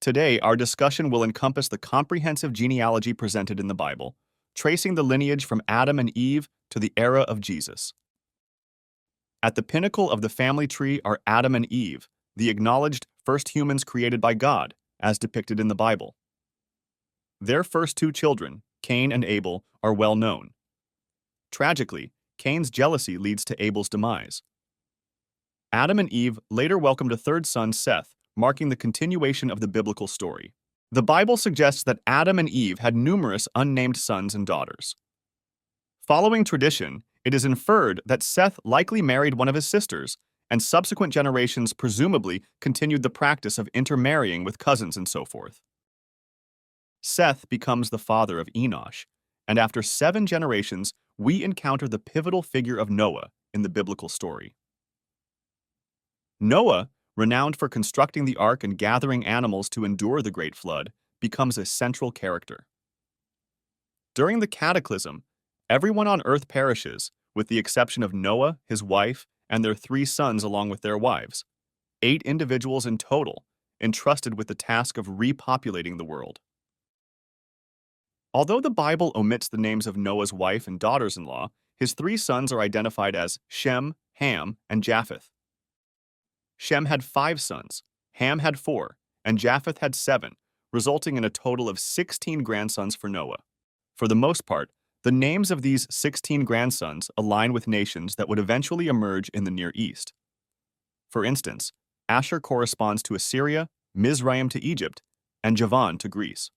Today, our discussion will encompass the comprehensive genealogy presented in the Bible, tracing the lineage from Adam and Eve to the era of Jesus. At the pinnacle of the family tree are Adam and Eve, the acknowledged first humans created by God, as depicted in the Bible. Their first two children, Cain and Abel, are well known. Tragically, Cain's jealousy leads to Abel's demise. Adam and Eve later welcomed a third son, Seth, marking the continuation of the biblical story. The Bible suggests that Adam and Eve had numerous unnamed sons and daughters. Following tradition, it is inferred that Seth likely married one of his sisters, and subsequent generations presumably continued the practice of intermarrying with cousins and so forth. Seth becomes the father of Enosh, and after 7 generations, we encounter the pivotal figure of Noah in the biblical story. Noah, renowned for constructing the ark and gathering animals to endure the great flood, becomes a central character. During the cataclysm, everyone on earth perishes, with the exception of Noah, his wife, and their 3 sons along with their wives, 8 individuals in total, entrusted with the task of repopulating the world. Although the Bible omits the names of Noah's wife and daughters-in-law, his 3 sons are identified as Shem, Ham, and Japheth. Shem had 5 sons, Ham had 4, and Japheth had 7, resulting in a total of 16 grandsons for Noah. For the most part, the names of these 16 grandsons align with nations that would eventually emerge in the Near East. For instance, Asher corresponds to Assyria, Mizraim to Egypt, and Javan to Greece.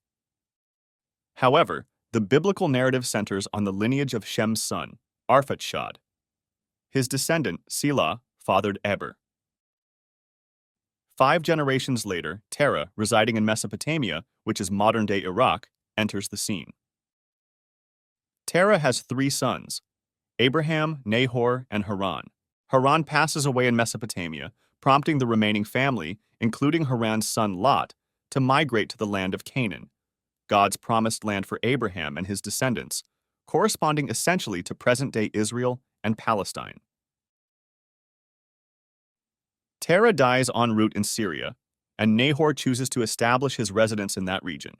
However, the biblical narrative centers on the lineage of Shem's son, Arphaxad. His descendant, Selah, fathered Eber. 5 generations later, Terah, residing in Mesopotamia, which is modern-day Iraq, enters the scene. Terah has 3 sons, Abraham, Nahor, and Haran. Haran passes away in Mesopotamia, prompting the remaining family, including Haran's son Lot, to migrate to the land of Canaan, God's promised land for Abraham and his descendants, corresponding essentially to present-day Israel and Palestine. Terah dies en route in Syria, and Nahor chooses to establish his residence in that region.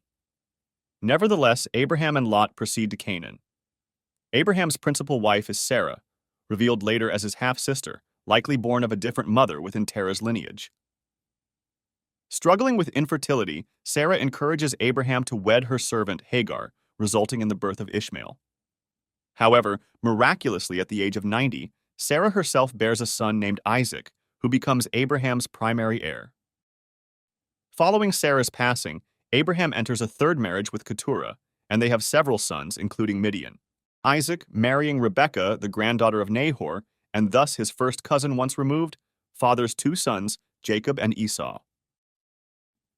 Nevertheless, Abraham and Lot proceed to Canaan. Abraham's principal wife is Sarah, revealed later as his half-sister, likely born of a different mother within Terah's lineage. Struggling with infertility, Sarah encourages Abraham to wed her servant Hagar, resulting in the birth of Ishmael. However, miraculously at the age of 90, Sarah herself bears a son named Isaac, who becomes Abraham's primary heir. Following Sarah's passing, Abraham enters a third marriage with Keturah, and they have several sons, including Midian. Isaac, marrying Rebekah, the granddaughter of Nahor, and thus his first cousin once removed, fathers 2 sons, Jacob and Esau.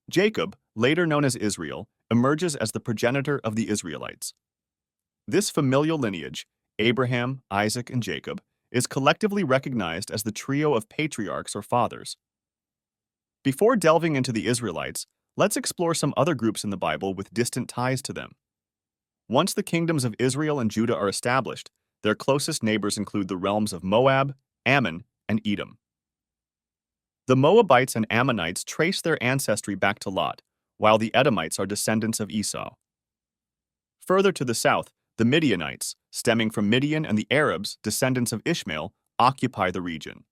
Jacob, later known as Israel, emerges as the progenitor of the Israelites. This familial lineage, Abraham, Isaac, and Jacob, is collectively recognized as the trio of patriarchs or fathers. Before delving into the Israelites, let's explore some other groups in the Bible with distant ties to them. Once the kingdoms of Israel and Judah are established, their closest neighbors include the realms of Moab, Ammon, and Edom. The Moabites and Ammonites trace their ancestry back to Lot, while the Edomites are descendants of Esau. Further to the south, the Midianites, stemming from Midian, and the Arabs, descendants of Ishmael, occupy the region.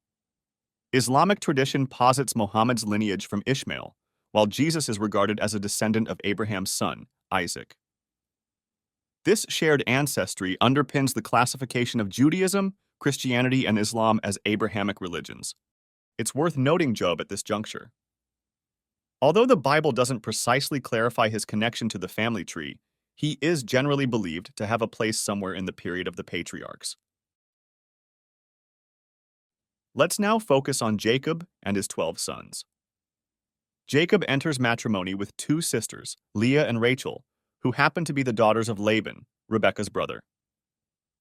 Islamic tradition posits Muhammad's lineage from Ishmael, while Jesus is regarded as a descendant of Abraham's son, Isaac. This shared ancestry underpins the classification of Judaism, Christianity, and Islam as Abrahamic religions. It's worth noting Job at this juncture. Although the Bible doesn't precisely clarify his connection to the family tree, he is generally believed to have a place somewhere in the period of the patriarchs. Let's now focus on Jacob and his 12 sons. Jacob enters matrimony with 2 sisters, Leah and Rachel, who happen to be the daughters of Laban, Rebekah's brother.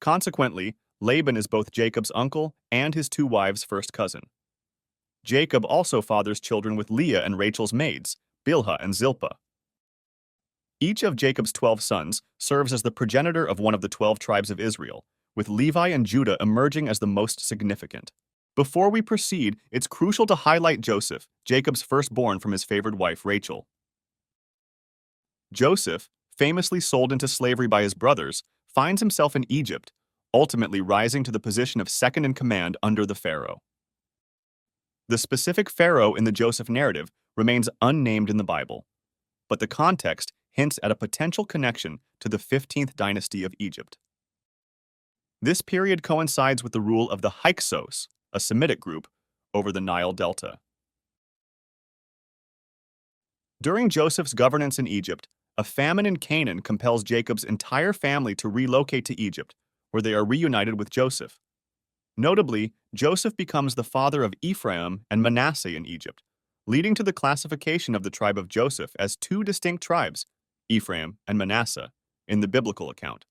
Consequently, Laban is both Jacob's uncle and his 2 wives' first cousin. Jacob also fathers children with Leah and Rachel's maids, Bilhah and Zilpah. Each of Jacob's 12 sons serves as the progenitor of one of the 12 tribes of Israel, with Levi and Judah emerging as the most significant. Before we proceed, it's crucial to highlight Joseph, Jacob's firstborn from his favored wife Rachel. Joseph, famously sold into slavery by his brothers, finds himself in Egypt, ultimately rising to the position of second in command under the pharaoh. The specific pharaoh in the Joseph narrative remains unnamed in the Bible, but the context hints at a potential connection to the 15th dynasty of Egypt. This period coincides with the rule of the Hyksos, a Semitic group, over the Nile Delta. During Joseph's governance in Egypt, a famine in Canaan compels Jacob's entire family to relocate to Egypt, where they are reunited with Joseph. Notably, Joseph becomes the father of Ephraim and Manasseh in Egypt, leading to the classification of the tribe of Joseph as two distinct tribes, Ephraim and Manasseh, in the biblical account.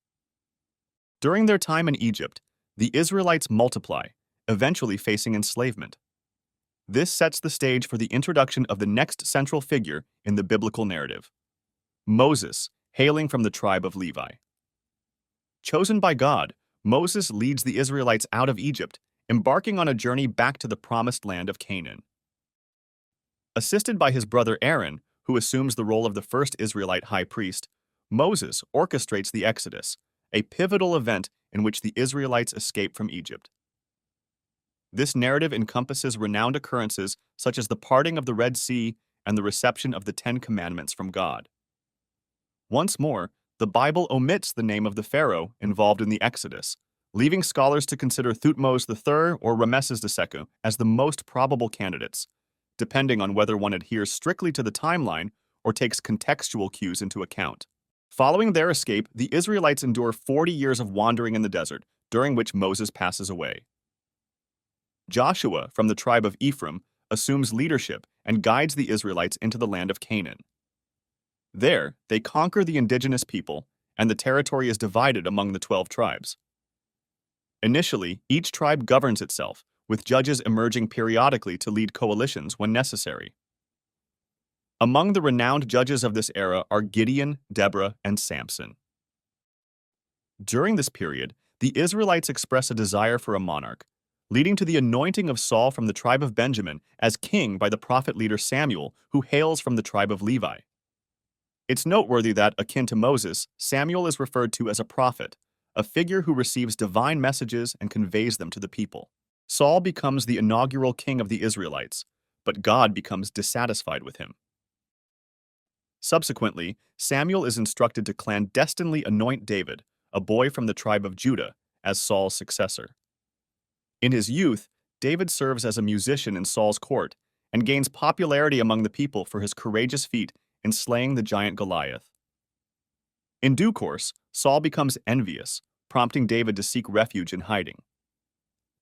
During their time in Egypt, the Israelites multiply, eventually facing enslavement. This sets the stage for the introduction of the next central figure in the biblical narrative, Moses, hailing from the tribe of Levi. Chosen by God, Moses leads the Israelites out of Egypt, embarking on a journey back to the promised land of Canaan. Assisted by his brother Aaron, who assumes the role of the first Israelite high priest, Moses orchestrates the Exodus, a pivotal event in which the Israelites escape from Egypt. This narrative encompasses renowned occurrences such as the parting of the Red Sea and the reception of the Ten Commandments from God. Once more, the Bible omits the name of the pharaoh involved in the Exodus, leaving scholars to consider Thutmose III or Rameses II as the most probable candidates, depending on whether one adheres strictly to the timeline or takes contextual cues into account. Following their escape, the Israelites endure 40 years of wandering in the desert, during which Moses passes away. Joshua, from the tribe of Ephraim, assumes leadership and guides the Israelites into the land of Canaan. There, they conquer the indigenous people, and the territory is divided among the 12 tribes. Initially, each tribe governs itself, with judges emerging periodically to lead coalitions when necessary. Among the renowned judges of this era are Gideon, Deborah, and Samson. During this period, the Israelites express a desire for a monarch, leading to the anointing of Saul from the tribe of Benjamin as king by the prophet leader Samuel, who hails from the tribe of Levi. It's noteworthy that, akin to Moses, Samuel is referred to as a prophet, a figure who receives divine messages and conveys them to the people. Saul becomes the inaugural king of the Israelites, but God becomes dissatisfied with him. Subsequently, Samuel is instructed to clandestinely anoint David, a boy from the tribe of Judah, as Saul's successor. In his youth, David serves as a musician in Saul's court and gains popularity among the people for his courageous feat in slaying the giant Goliath. In due course, Saul becomes envious, prompting David to seek refuge in hiding.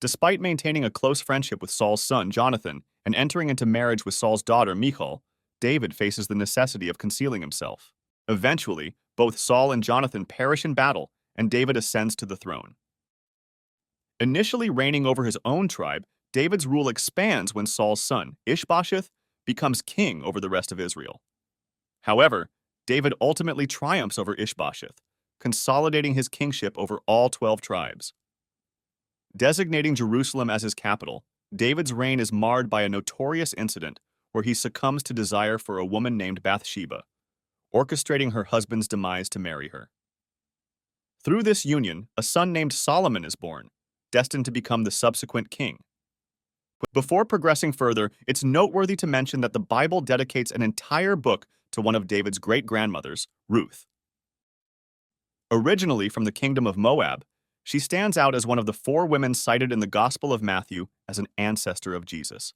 Despite maintaining a close friendship with Saul's son, Jonathan, and entering into marriage with Saul's daughter, Michal, David faces the necessity of concealing himself. Eventually, both Saul and Jonathan perish in battle, and David ascends to the throne. Initially reigning over his own tribe, David's rule expands when Saul's son, Ishbosheth, becomes king over the rest of Israel. However, David ultimately triumphs over Ishbosheth, consolidating his kingship over all 12 tribes. Designating Jerusalem as his capital, David's reign is marred by a notorious incident where he succumbs to desire for a woman named Bathsheba, orchestrating her husband's demise to marry her. Through this union, a son named Solomon is born, destined to become the subsequent king. Before progressing further, it's noteworthy to mention that the Bible dedicates an entire book to one of David's great-grandmothers, Ruth. Originally from the kingdom of Moab, she stands out as one of the 4 women cited in the Gospel of Matthew as an ancestor of Jesus.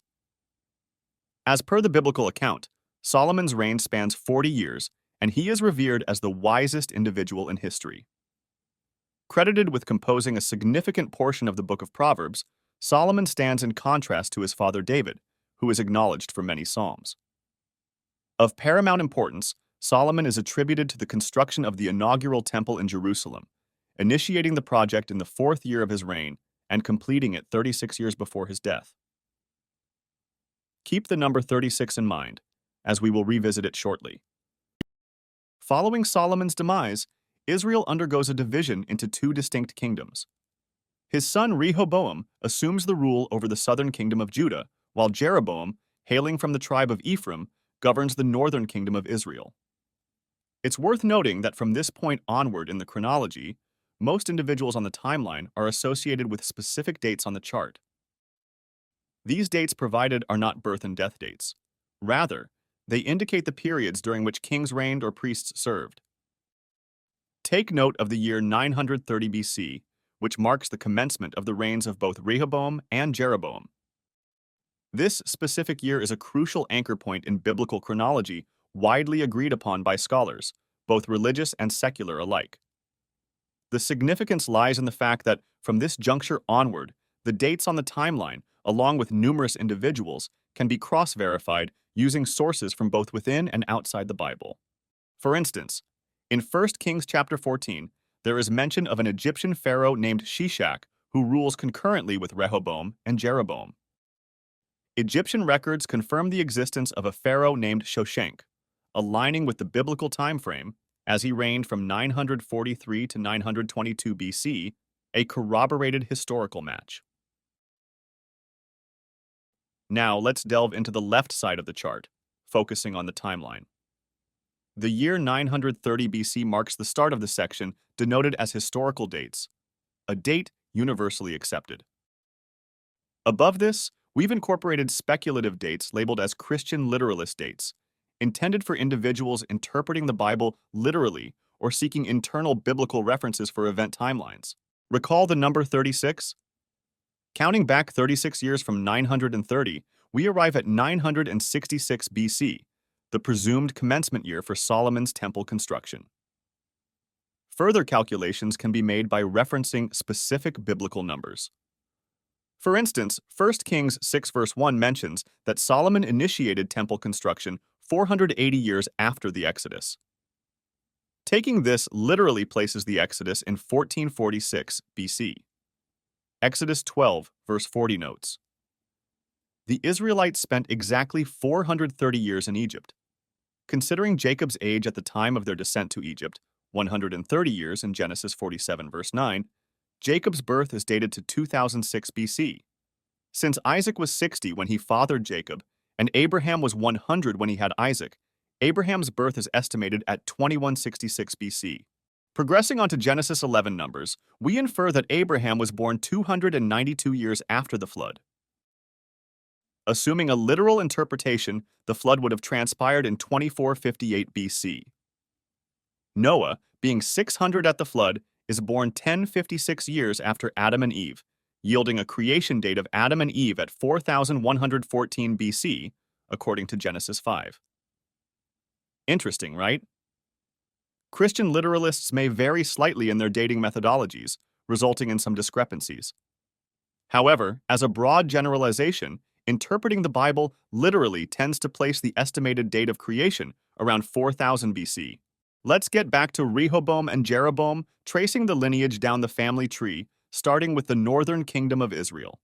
As per the biblical account, Solomon's reign spans 40 years, and he is revered as the wisest individual in history. Credited with composing a significant portion of the book of Proverbs, Solomon stands in contrast to his father David, who is acknowledged for many psalms. Of paramount importance, Solomon is attributed to the construction of the inaugural temple in Jerusalem, initiating the project in the 4th year of his reign and completing it 36 years before his death. Keep the number 36 in mind, as we will revisit it shortly. Following Solomon's demise, Israel undergoes a division into 2 distinct kingdoms. His son Rehoboam assumes the rule over the southern kingdom of Judah, while Jeroboam, hailing from the tribe of Ephraim, governs the northern kingdom of Israel. It's worth noting that from this point onward in the chronology, most individuals on the timeline are associated with specific dates on the chart. These dates provided are not birth and death dates. Rather, they indicate the periods during which kings reigned or priests served. Take note of the year 930 BC, which marks the commencement of the reigns of both Rehoboam and Jeroboam. This specific year is a crucial anchor point in biblical chronology, widely agreed upon by scholars, both religious and secular alike. The significance lies in the fact that, from this juncture onward, the dates on the timeline, along with numerous individuals, can be cross-verified using sources from both within and outside the Bible. For instance, in 1 Kings chapter 14, there is mention of an Egyptian pharaoh named Shishak who rules concurrently with Rehoboam and Jeroboam. Egyptian records confirm the existence of a pharaoh named Shoshenq, aligning with the biblical time frame, as he reigned from 943 to 922 BC, a corroborated historical match. Now let's delve into the left side of the chart, focusing on the timeline. The year 930 BC marks the start of the section denoted as historical dates, a date universally accepted. Above this, we've incorporated speculative dates labeled as Christian literalist dates, intended for individuals interpreting the Bible literally or seeking internal biblical references for event timelines. Recall the number 36? Counting back 36 years from 930, we arrive at 966 BC, the presumed commencement year for Solomon's temple construction. Further calculations can be made by referencing specific biblical numbers. For instance, 1 Kings 6 verse 1 mentions that Solomon initiated temple construction 480 years after the Exodus. Taking this literally places the Exodus in 1446 BC. Exodus 12 verse 40 notes, "The Israelites spent exactly 430 years in Egypt. Considering Jacob's age at the time of their descent to Egypt, 130 years in Genesis 47 verse 9, Jacob's birth is dated to 2006 BC. Since Isaac was 60 when he fathered Jacob, and Abraham was 100 when he had Isaac, Abraham's birth is estimated at 2166 BC. Progressing on to Genesis 11 numbers, we infer that Abraham was born 292 years after the flood. Assuming a literal interpretation, the flood would have transpired in 2458 BC. Noah, being 600 at the flood, is born 1056 years after Adam and Eve, yielding a creation date of Adam and Eve at 4114 BC, according to Genesis 5. Interesting, right? Christian literalists may vary slightly in their dating methodologies, resulting in some discrepancies. However, as a broad generalization, interpreting the Bible literally tends to place the estimated date of creation around 4000 BC. Let's get back to Rehoboam and Jeroboam, tracing the lineage down the family tree, starting with the northern kingdom of Israel.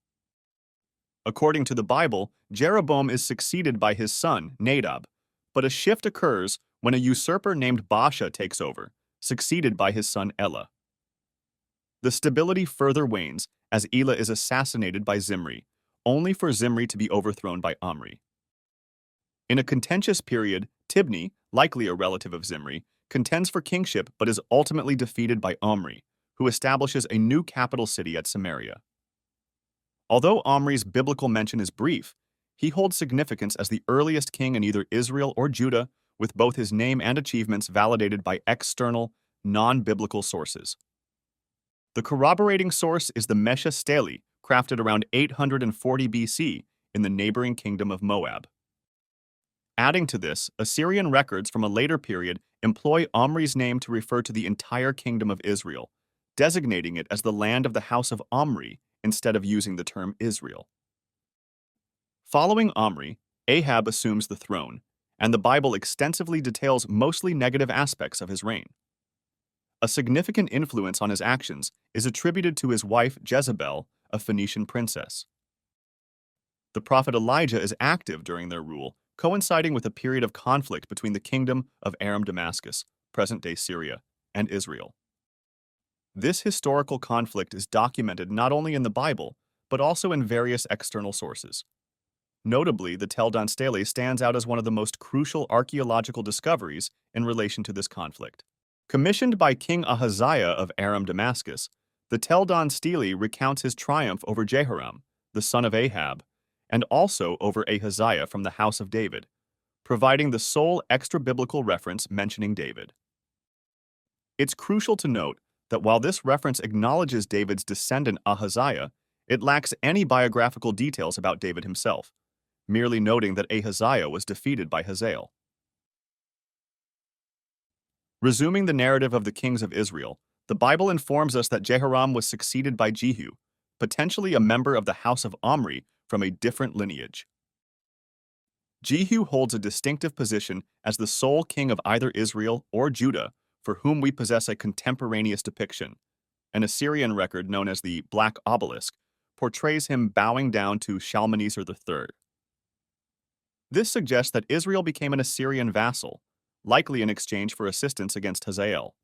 According to the Bible, Jeroboam is succeeded by his son, Nadab, but a shift occurs when a usurper named Baasha takes over, succeeded by his son Elah. The stability further wanes as Elah is assassinated by Zimri, only for Zimri to be overthrown by Omri. In a contentious period, Tibni, likely a relative of Zimri, contends for kingship but is ultimately defeated by Omri, who establishes a new capital city at Samaria. Although Omri's biblical mention is brief, he holds significance as the earliest king in either Israel or Judah, with both his name and achievements validated by external, non-biblical sources. The corroborating source is the Mesha Stele, crafted around 840 BC in the neighboring kingdom of Moab. Adding to this, Assyrian records from a later period employ Omri's name to refer to the entire kingdom of Israel, designating it as the land of the house of Omri instead of using the term Israel. Following Omri, Ahab assumes the throne, and the Bible extensively details mostly negative aspects of his reign. A significant influence on his actions is attributed to his wife Jezebel, a Phoenician princess. The prophet Elijah is active during their rule, coinciding with a period of conflict between the kingdom of Aram-Damascus, present-day Syria, and Israel. This historical conflict is documented not only in the Bible, but also in various external sources. Notably, the Tel Dan Stele stands out as one of the most crucial archaeological discoveries in relation to this conflict. Commissioned by King Ahaziah of Aram Damascus, the Tel Dan Stele recounts his triumph over Jehoram, the son of Ahab, and also over Ahaziah from the house of David, providing the sole extra-biblical reference mentioning David. It's crucial to note that while this reference acknowledges David's descendant Ahaziah, it lacks any biographical details about David himself, merely noting that Ahaziah was defeated by Hazael. Resuming the narrative of the kings of Israel, the Bible informs us that Jehoram was succeeded by Jehu, potentially a member of the house of Omri from a different lineage. Jehu holds a distinctive position as the sole king of either Israel or Judah for whom we possess a contemporaneous depiction. An Assyrian record known as the Black Obelisk portrays him bowing down to Shalmaneser III. This suggests that Israel became an Assyrian vassal, likely in exchange for assistance against Hazael.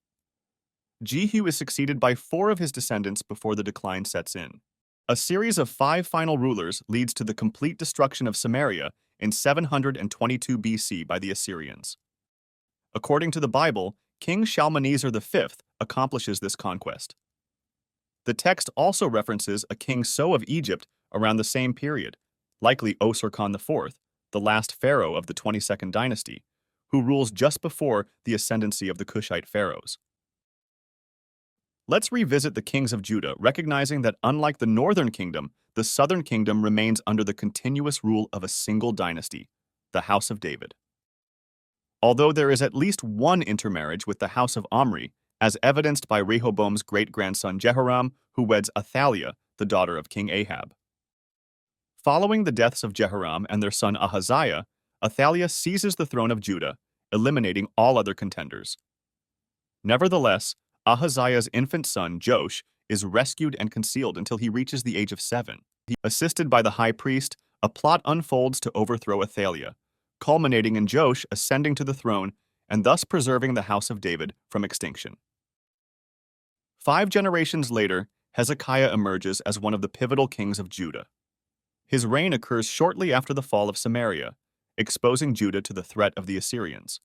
Jehu is succeeded by 4 of his descendants before the decline sets in. A series of 5 final rulers leads to the complete destruction of Samaria in 722 BC by the Assyrians. According to the Bible, King Shalmaneser V accomplishes this conquest. The text also references a king So of Egypt around the same period, likely Osirkon IV, the last pharaoh of the 22nd dynasty, who rules just before the ascendancy of the Cushite pharaohs. Let's revisit the kings of Judah, recognizing that unlike the northern kingdom, the southern kingdom remains under the continuous rule of a single dynasty, the House of David. Although there is at least one intermarriage with the house of Omri, as evidenced by Rehoboam's great-grandson Jehoram, who weds Athaliah, the daughter of King Ahab. Following the deaths of Jehoram and their son Ahaziah, Athaliah seizes the throne of Judah, eliminating all other contenders. Nevertheless, Ahaziah's infant son, Joash, is rescued and concealed until he reaches the age of 7. Assisted by the high priest, a plot unfolds to overthrow Athaliah, culminating in Joash ascending to the throne and thus preserving the house of David from extinction. 5 generations later, Hezekiah emerges as one of the pivotal kings of Judah. His reign occurs shortly after the fall of Samaria, exposing Judah to the threat of the Assyrians.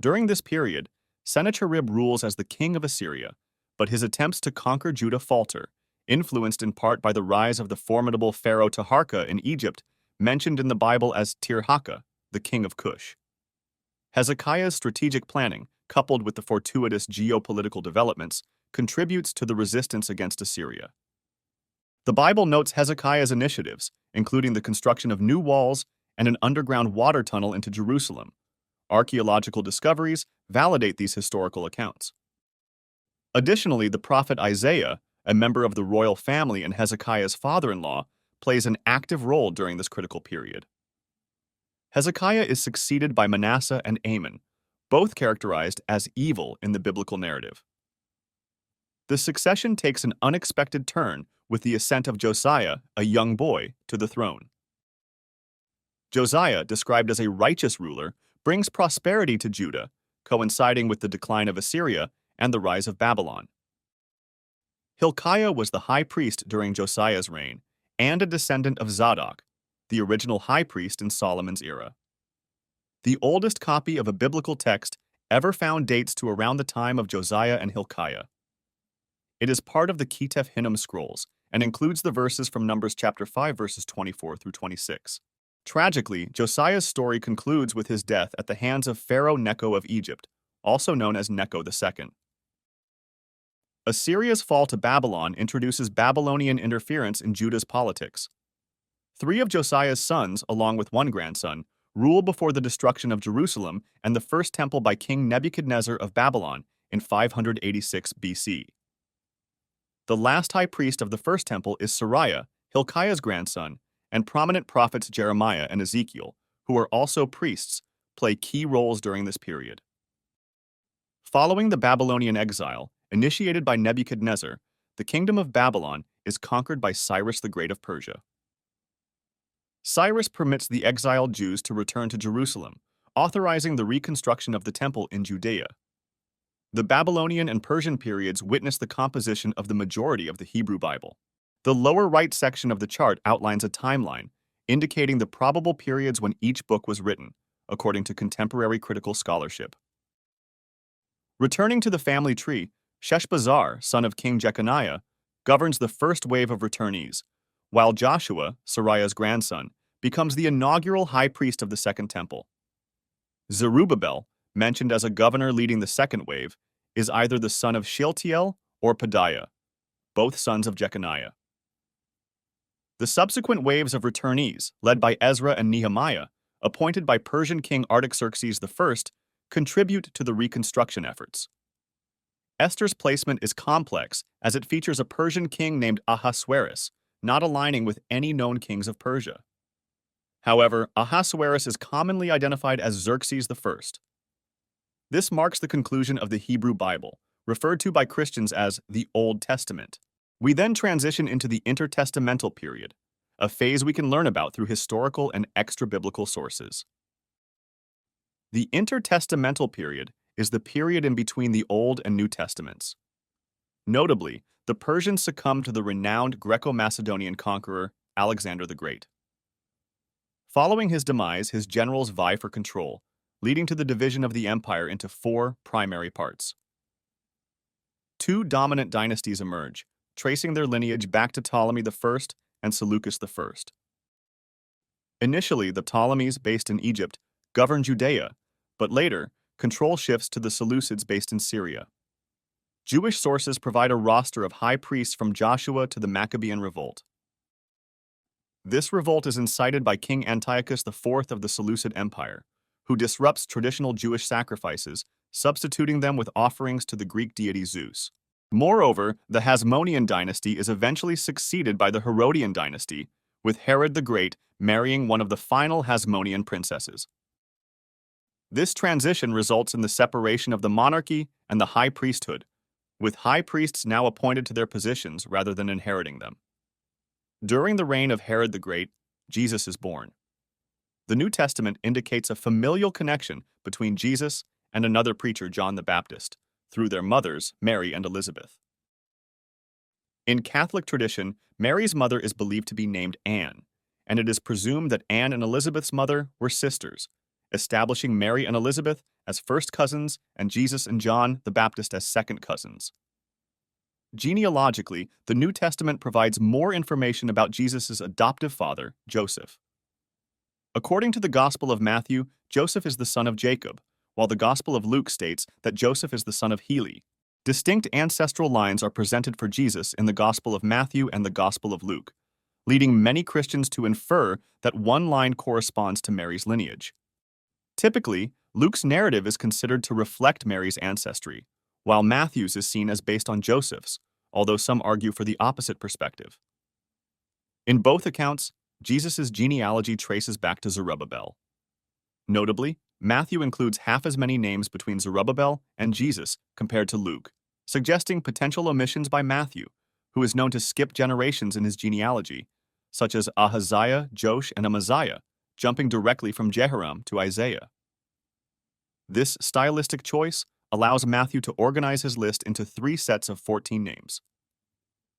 During this period, Sennacherib rules as the king of Assyria, but his attempts to conquer Judah falter, influenced in part by the rise of the formidable pharaoh Taharka in Egypt, mentioned in the Bible as Tirhaka, the king of Cush. Hezekiah's strategic planning, coupled with the fortuitous geopolitical developments, contributes to the resistance against Assyria. The Bible notes Hezekiah's initiatives, including the construction of new walls and an underground water tunnel into Jerusalem. Archaeological discoveries validate these historical accounts. Additionally, the prophet Isaiah, a member of the royal family and Hezekiah's father-in-law, plays an active role during this critical period. Hezekiah is succeeded by Manasseh and Amon, both characterized as evil in the biblical narrative. The succession takes an unexpected turn with the ascent of Josiah, a young boy, to the throne. Josiah, described as a righteous ruler, brings prosperity to Judah, coinciding with the decline of Assyria and the rise of Babylon. Hilkiah was the high priest during Josiah's reign and a descendant of Zadok, the original high priest in Solomon's era. The oldest copy of a biblical text ever found dates to around the time of Josiah and Hilkiah. It is part of the Ketef Hinnom scrolls and includes the verses from Numbers chapter 5 verses 24 through 26. Tragically, Josiah's story concludes with his death at the hands of Pharaoh Necho of Egypt, also known as Necho II. Assyria's fall to Babylon introduces Babylonian interference in Judah's politics. 3 of Josiah's sons, along with 1 grandson, rule before the destruction of Jerusalem and the first temple by King Nebuchadnezzar of Babylon in 586 BC. The last high priest of the first temple is Sariah, Hilkiah's grandson, and prominent prophets Jeremiah and Ezekiel, who are also priests, play key roles during this period. Following the Babylonian exile, initiated by Nebuchadnezzar, the kingdom of Babylon is conquered by Cyrus the Great of Persia. Cyrus permits the exiled Jews to return to Jerusalem, authorizing the reconstruction of the temple in Judea. The Babylonian and Persian periods witness the composition of the majority of the Hebrew Bible. The lower right section of the chart outlines a timeline, indicating the probable periods when each book was written, according to contemporary critical scholarship. Returning to the family tree, Sheshbazzar, son of King Jeconiah, governs the first wave of returnees, while Joshua, Sariah's grandson, becomes the inaugural high priest of the Second Temple. Zerubbabel, mentioned as a governor leading the second wave, is either the son of Shealtiel or Pedaiah, both sons of Jeconiah. The subsequent waves of returnees, led by Ezra and Nehemiah, appointed by Persian King Artaxerxes I, contribute to the Reconstruction efforts. Esther's placement is complex as it features a Persian king named Ahasuerus, not aligning with any known kings of Persia. However, Ahasuerus is commonly identified as Xerxes I. This marks the conclusion of the Hebrew Bible, referred to by Christians as the Old Testament. We then transition into the Intertestamental Period, a phase we can learn about through historical and extra-biblical sources. The Intertestamental Period is the period in between the Old and New Testaments. Notably, the Persians succumbed to the renowned Greco-Macedonian conqueror Alexander the Great. Following his demise, his generals vie for control, leading to the division of the empire into four primary parts. Two dominant dynasties emerge, tracing their lineage back to Ptolemy I and Seleucus I. Initially, the Ptolemies, based in Egypt, governed Judea, but later, control shifts to the Seleucids based in Syria. Jewish sources provide a roster of high priests from Joshua to the Maccabean Revolt. This revolt is incited by King Antiochus IV of the Seleucid Empire, who disrupts traditional Jewish sacrifices, substituting them with offerings to the Greek deity Zeus. Moreover, the Hasmonean dynasty is eventually succeeded by the Herodian dynasty, with Herod the Great marrying one of the final Hasmonean princesses. This transition results in the separation of the monarchy and the high priesthood, with high priests now appointed to their positions rather than inheriting them. During the reign of Herod the Great, Jesus is born. The New Testament indicates a familial connection between Jesus and another preacher, John the Baptist, through their mothers, Mary and Elizabeth. In Catholic tradition, Mary's mother is believed to be named Anne, and it is presumed that Anne and Elizabeth's mother were sisters, establishing Mary and Elizabeth as first cousins and Jesus and John the Baptist as second cousins. Genealogically, the New Testament provides more information about Jesus' adoptive father, Joseph. According to the Gospel of Matthew, Joseph is the son of Jacob, while the Gospel of Luke states that Joseph is the son of Heli. Distinct ancestral lines are presented for Jesus in the Gospel of Matthew and the Gospel of Luke, leading many Christians to infer that one line corresponds to Mary's lineage. Typically, Luke's narrative is considered to reflect Mary's ancestry, while Matthew's is seen as based on Joseph's, although some argue for the opposite perspective. In both accounts, Jesus' genealogy traces back to Zerubbabel. Notably, Matthew includes half as many names between Zerubbabel and Jesus compared to Luke, suggesting potential omissions by Matthew, who is known to skip generations in his genealogy, such as Ahaziah, Josh, and Amaziah, jumping directly from Jehoram to Isaiah. This stylistic choice allows Matthew to organize his list into 3 sets of 14 names.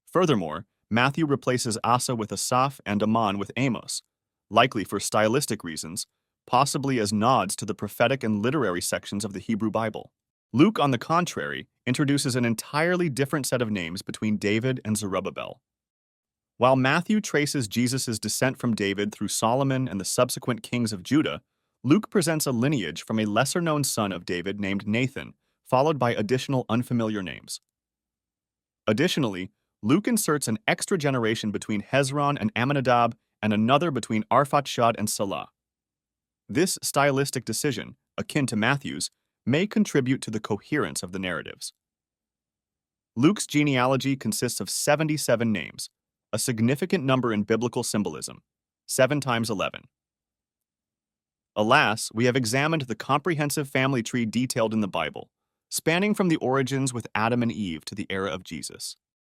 Furthermore, Matthew replaces Asa with Asaph and Aman with Amos, likely for stylistic reasons, possibly as nods to the prophetic and literary sections of the Hebrew Bible. Luke, on the contrary, introduces an entirely different set of names between David and Zerubbabel. While Matthew traces Jesus' descent from David through Solomon and the subsequent kings of Judah, Luke presents a lineage from a lesser-known son of David named Nathan, followed by additional unfamiliar names. Additionally, Luke inserts an extra generation between Hezron and Amminadab and another between Arphaxad and Salah. This stylistic decision, akin to Matthew's, may contribute to the coherence of the narratives. Luke's genealogy consists of 77 names, a significant number in biblical symbolism, 7 times 11. Alas, we have examined the comprehensive family tree detailed in the Bible, spanning from the origins with Adam and Eve to the era of Jesus.